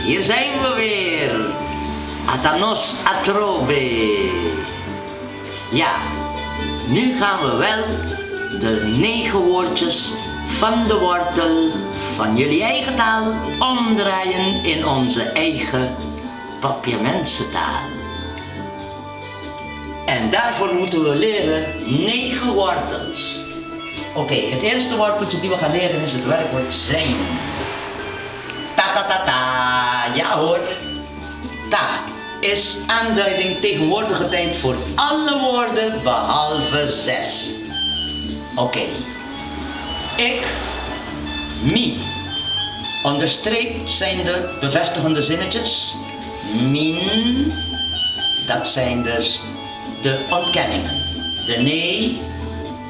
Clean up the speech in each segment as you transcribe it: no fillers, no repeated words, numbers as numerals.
hier zijn we weer. Atanos atrobe. Ja, nu gaan we wel de 9 woordjes van de wortel van jullie eigen taal omdraaien in onze eigen Papiamensentaal. En daarvoor moeten we leren 9 wortels. Oké, het eerste worteltje die we gaan leren is het werkwoord zijn. Ta ta ta ta, ja hoor. Ta is aanduiding tegenwoordige tijd voor alle woorden behalve 6. Oké. Ik, mi. Onderstreept zijn de bevestigende zinnetjes. Min, dat zijn dus de ontkenningen. De nee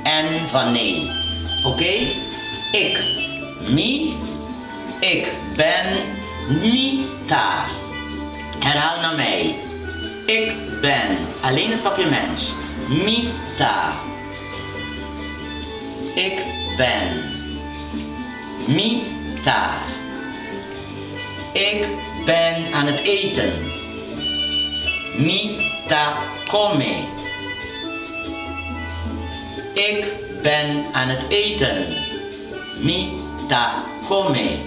en van nee. Oké? Ik, mi. Ik ben Mita. Herhaal naar mij. Ik ben, alleen het papiaments. Mita. Ik ben Mita. Ik ben aan het eten. Mita come. Ik ben aan het eten. Mita come.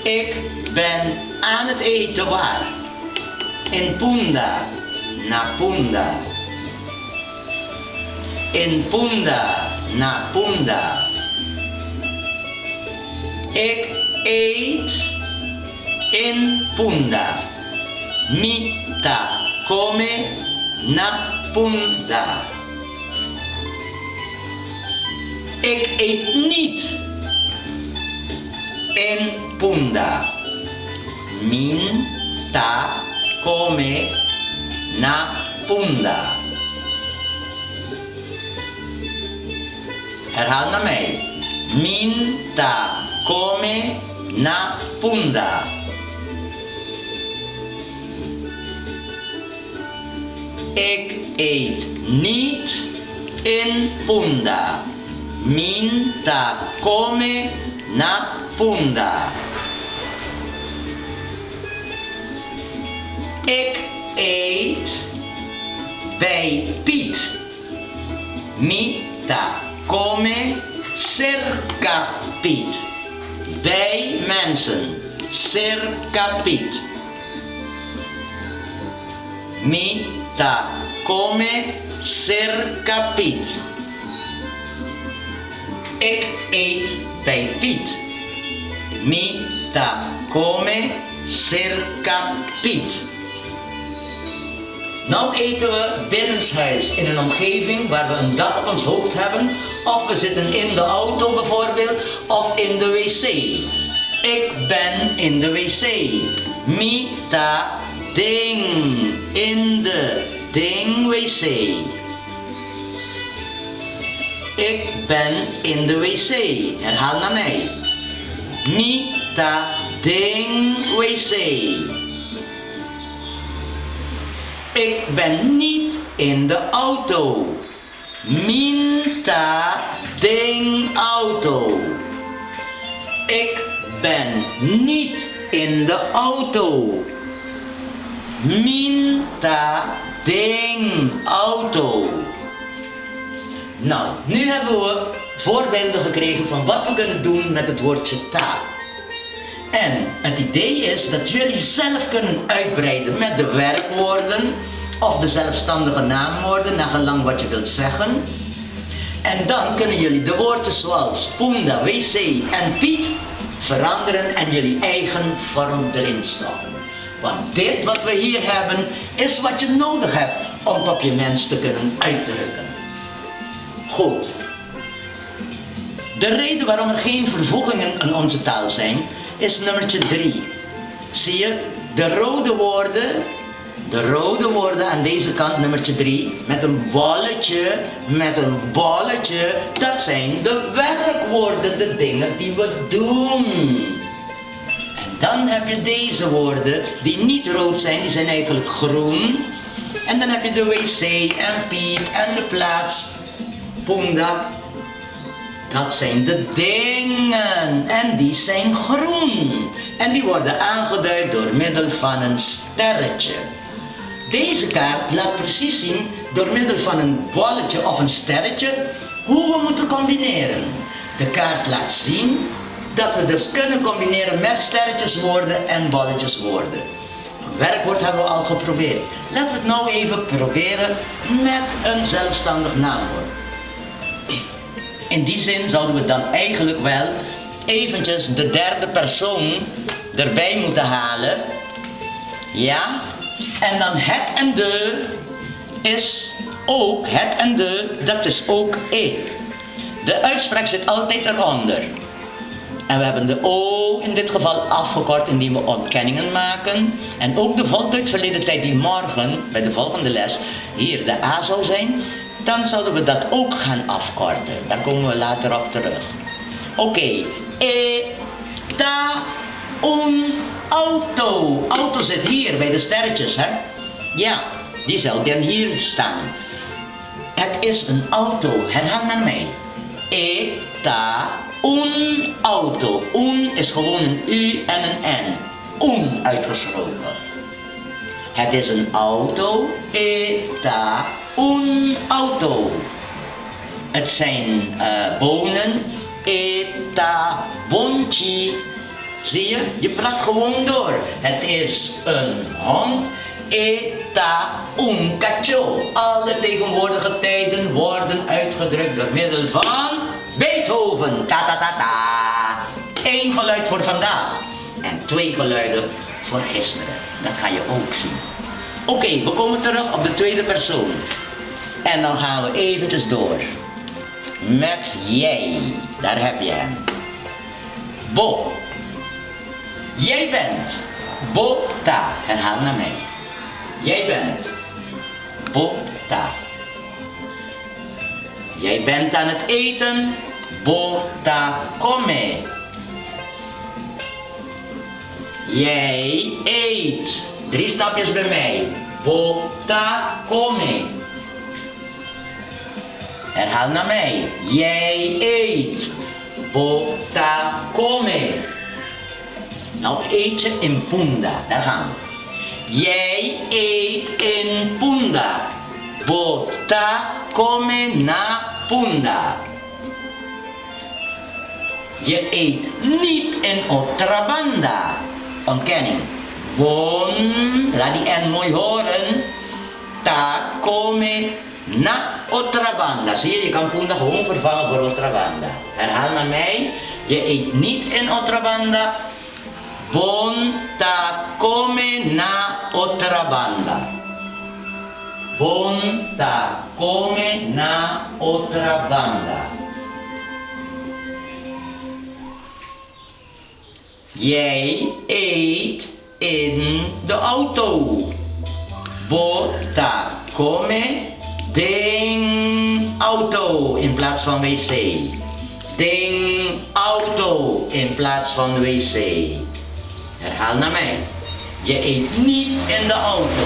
Ik ben aan het eten waar? In Punda. Na Punda. In Punda. Na Punda. Ik eet in Punda. Mita come na Punda. Ik eet niet in Punda. Minta come na Punda. Herhaal naar mij. Minta come na Punda. Ik eet niet in Punda. Minta come na Punda. Ik eet bij Piet. Mita come cerca Piet. Bij mensen. Cerca Piet. Mita come cerca Piet. Ik eet bij Piet. Mita come cerca Piet. Nou eten we binnenshuis in een omgeving waar we een dak op ons hoofd hebben, of we zitten in de auto bijvoorbeeld, of in de wc. Ik ben in de wc. Mita ding in de ding wc. Ik ben in de wc. Herhaal naar mij. Mita ding wc. Ik ben niet in de auto. Minta ding auto. Ik ben niet in de auto. Minta ding auto. Nou, nu hebben we voorbeelden gekregen van wat we kunnen doen met het woordje ta. En het idee is dat jullie zelf kunnen uitbreiden met de werkwoorden of de zelfstandige naamwoorden, naar gelang wat je wilt zeggen. En dan kunnen jullie de woorden zoals Punda, wc en Piet veranderen en jullie eigen vorm erin stoppen. Want dit wat we hier hebben is wat je nodig hebt om papiaments te kunnen uitdrukken. Goed. De reden waarom er geen vervoegingen in onze taal zijn is nummertje 3. Zie je, de rode woorden aan deze kant, nummertje 3, met een bolletje, dat zijn de werkwoorden, de dingen die we doen. En dan heb je deze woorden, die niet rood zijn, die zijn eigenlijk groen. En dan heb je de wc en Piet en de plaats, Punda. Dat zijn de dingen en die zijn groen. En die worden aangeduid door middel van een sterretje. Deze kaart laat precies zien door middel van een bolletje of een sterretje hoe we moeten combineren. De kaart laat zien dat we dus kunnen combineren met sterretjeswoorden en bolletjeswoorden. Een werkwoord hebben we al geprobeerd. Laten we het nou even proberen met een zelfstandig naamwoord. In die zin zouden we dan eigenlijk wel eventjes de derde persoon erbij moeten halen. Ja? En dan het en de is ook, het en de, dat is ook ik. De uitspraak zit altijd eronder. En we hebben de O in dit geval afgekort indien we ontkenningen maken. En ook de voltooid verleden tijd die morgen, bij de volgende les, hier de A zou zijn. Dan zouden we dat ook gaan afkorten. Daar komen we later op terug. Oké. Ta, un, auto. Auto zit hier bij de sterretjes, hè? Ja, die zal dan hier staan. Het is een auto. Herhaal naar mij. Ta, un, auto. Un is gewoon een U en een N. Un uitgesproken. Het is een auto. Ta, un, auto. Het zijn bonen. Ta, bontje. Zie je? Je praat gewoon door. Het is een hond. Ta, un cacho. Alle tegenwoordige tijden worden uitgedrukt door middel van Beethoven. Ta ta ta ta. 1 geluid voor vandaag. En 2 geluiden voor gisteren. Dat ga je ook zien. Oké, we komen terug op de tweede persoon. En dan gaan we eventjes door. Met jij. Daar heb je hem. Bo. Jij bent. Bota. Herhaal naar mij. Jij bent. Bota. Jij bent aan het eten. Bota come. Jij eet. 3 stapjes bij mij. Bota come. Herhaal naar mij. Jij eet. Bota come. Nou eet je in Punda. Daar gaan we. Jij eet in Punda. Bota come na Punda. Je eet niet in otra banda. Ontkenning. Bon, laat die N mooi horen. Ta come na otra banda. Zie je, je kan Punda gewoon vervangen voor otra banda. Herhaal naar mij. Je eet niet in otra banda. Bon ta come na otra banda. Bon ta come na otra banda. Jij eet in de auto. Bota come ding auto in plaats van wc. Ding auto in plaats van wc. Herhaal naar mij. Je eet niet in de auto.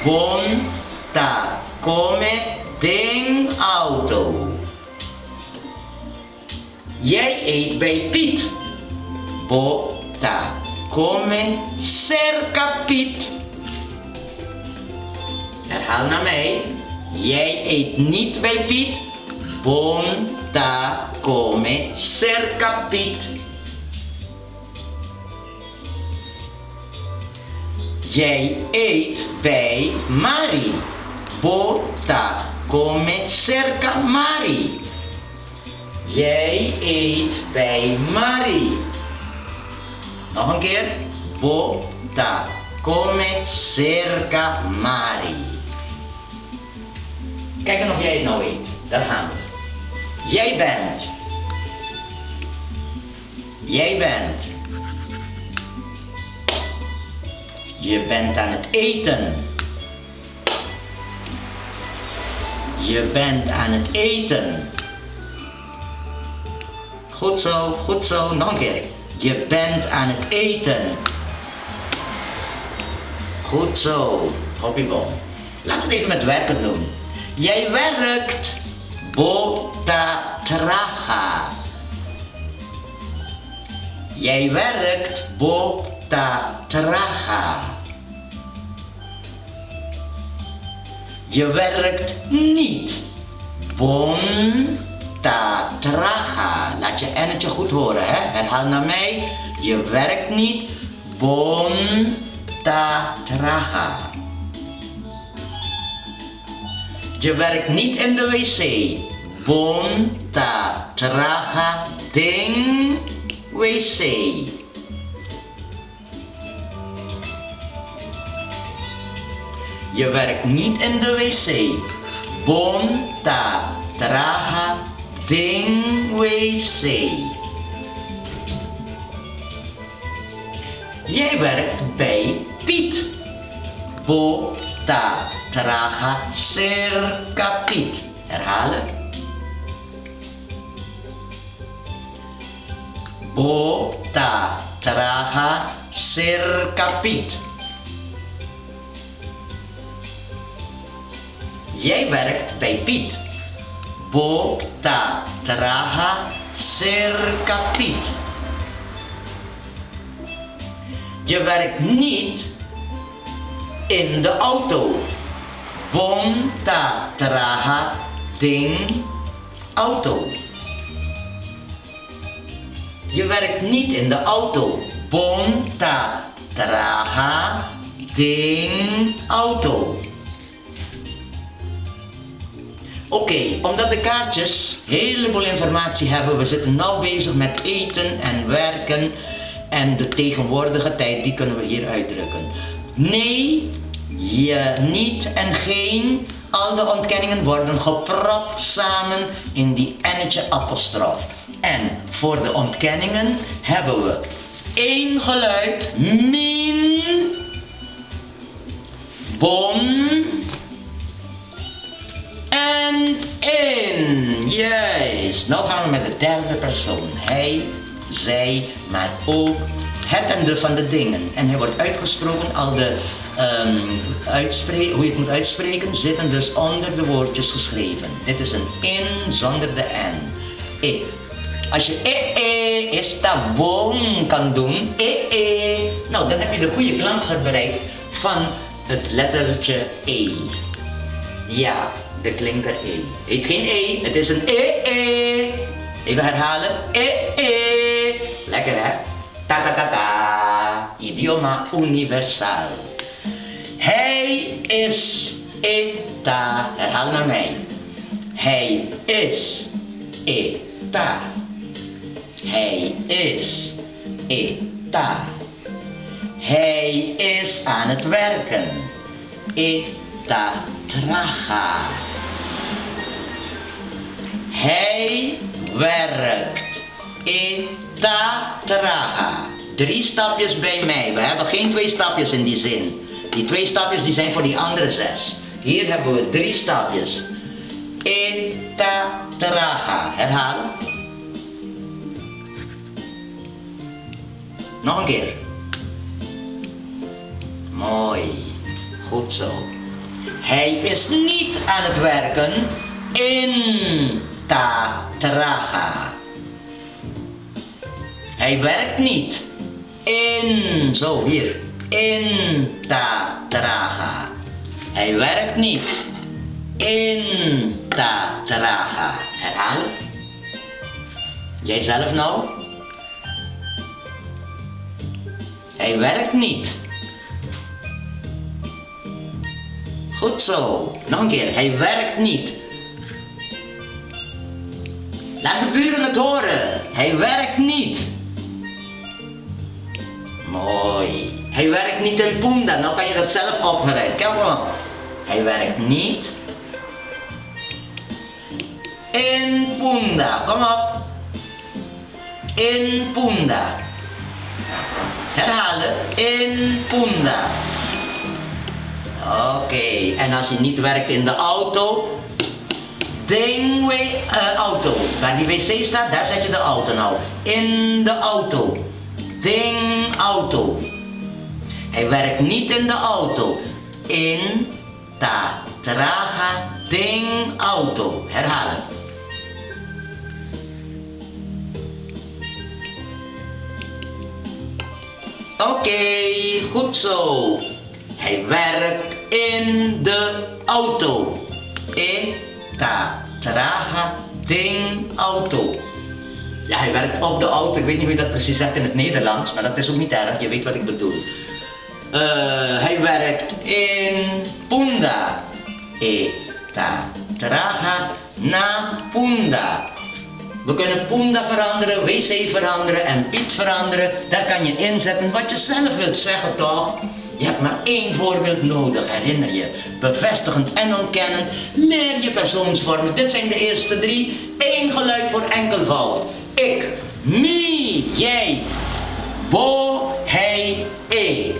Bon ta come ding auto. Jij eet bij Piet. Bota come cerca Piet. Herhaal naar mij. Jij eet niet bij Piet. Bon ta come cerca Piet. Jij eet bij Mari. Bota come cerca Mari. Jij eet bij Mari. Nog een keer. Bota come cerca Mari. Kijk of jij het nou weet. Daar gaan we. Jij bent. Jij bent. Je bent aan het eten. Je bent aan het eten. Goed zo, goed zo. Nog een keer. Je bent aan het eten. Goed zo. Hobbyboom. Laten we het even met werken doen. Jij werkt. Bota traga. Jij werkt bota traga. Je werkt niet. Bonta traga. Laat je ennetje goed horen, hè? Herhaal naar mij. Je werkt niet. Bonta traga. Je werkt niet in de wc. Bonta traga ding wc. Je werkt niet in de wc. Bonta traga ding wc. Jij werkt bij Piet. Bota traga cerca Piet. Herhalen. Bota traga cerca Piet. Jij werkt bij Piet. Bota traga cerca Piet. Je werkt niet in de auto. Bonta traga ding auto. Je werkt niet in de auto. Bonta traga ding auto. Oké, omdat de kaartjes een heleboel informatie hebben, we zitten nou bezig met eten en werken en de tegenwoordige tijd, die kunnen we hier uitdrukken. Nee, je, niet en geen, al de ontkenningen worden gepropt samen in die ennetje apostrof. En voor de ontkenningen hebben we één geluid, min, bon en in. Juist. Nou gaan we met de derde persoon. Hij, zij, maar ook het en de van de dingen. En hij wordt uitgesproken, al de hoe je het moet uitspreken, zitten dus onder de woordjes geschreven. Dit is een in zonder de n. E. Als je esta bon kan doen, nou dan heb je de goede klank bereikt van het lettertje e. Ja, de klinker e. Heet geen e, het is een e. Even herhalen, Lekker hè? Ta ta ta ta. Idioma universaal. Hij is eta. Herhaal naar mij. Hij is eta. Hij is eta. Hij is aan het werken. Eta traga. Hij werkt. Eta traga. 3 stapjes bij mij. We hebben geen 2 stapjes in die zin. Die 2 stapjes die zijn voor die andere 6. Hier hebben we 3 stapjes. Eta traga. Herhaal. Nog een keer. Mooi. Goed zo. Hij is niet aan het werken. In ta traga. Hij werkt niet. In, zo hier. In ta traga. Hij werkt niet. In ta traga. Herhalen. Jij zelf nou. Hij werkt niet. Goed zo. Nog een keer. Hij werkt niet. Laat de buren het horen. Hij werkt niet. Mooi. Hij werkt niet in Punda. Nou kan je dat zelf opgereid. Kijk maar. Hij werkt niet in Punda. Kom op. In Punda. Herhalen. In Punda. Oké. En als hij niet werkt in de auto. Auto. Waar die wc staat, daar zet je de auto nou. In de auto. Ding auto. Hij werkt niet in de auto. In ta traga ding auto. Herhalen. Oké, goed zo. Hij werkt in de auto. Eta, traga, ding, auto. Ja, hij werkt op de auto. Ik weet niet hoe je dat precies zegt in het Nederlands, maar dat is ook niet erg. Je weet wat ik bedoel. Hij werkt in Punda. Eta, traga, na Punda. We kunnen Punda veranderen, wc veranderen en Piet veranderen. Daar kan je inzetten wat je zelf wilt zeggen, toch? Je hebt maar één voorbeeld nodig, herinner je. Bevestigend en ontkennend. Leer je persoonsvormen. Dit zijn de eerste 3. 1 geluid voor enkelvoud. Ik, mi, jij, bo, hij, e.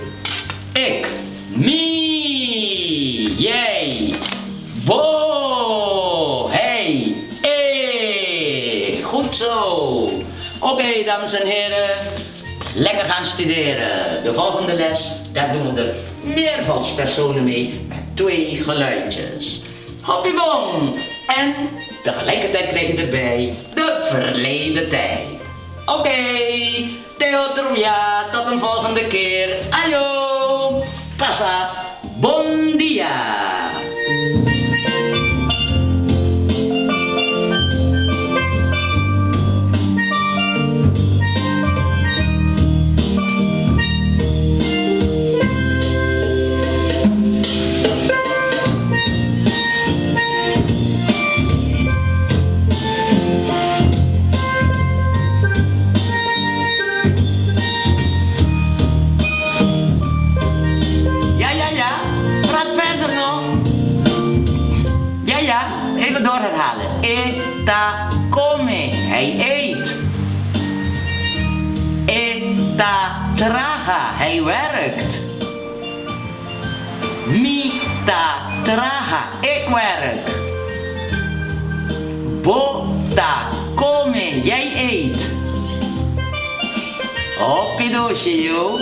Ik, mi, jij, bo, hij, e. Goed zo. Oké, dames en heren. Lekker gaan studeren. De volgende les, daar doen we de meervoudspersonen mee met 2 geluidjes. Hoppiebom! En tegelijkertijd krijg je erbij de verleden tijd. Oké, Theo Truvia, tot een volgende keer. Ayo, passa, bon dia. Even door herhalen. Eta come. Hij eet. Eta traga. Hij werkt. Mita traga. Ik werk. Bota come. Jij eet. Hoppidoosje, joh.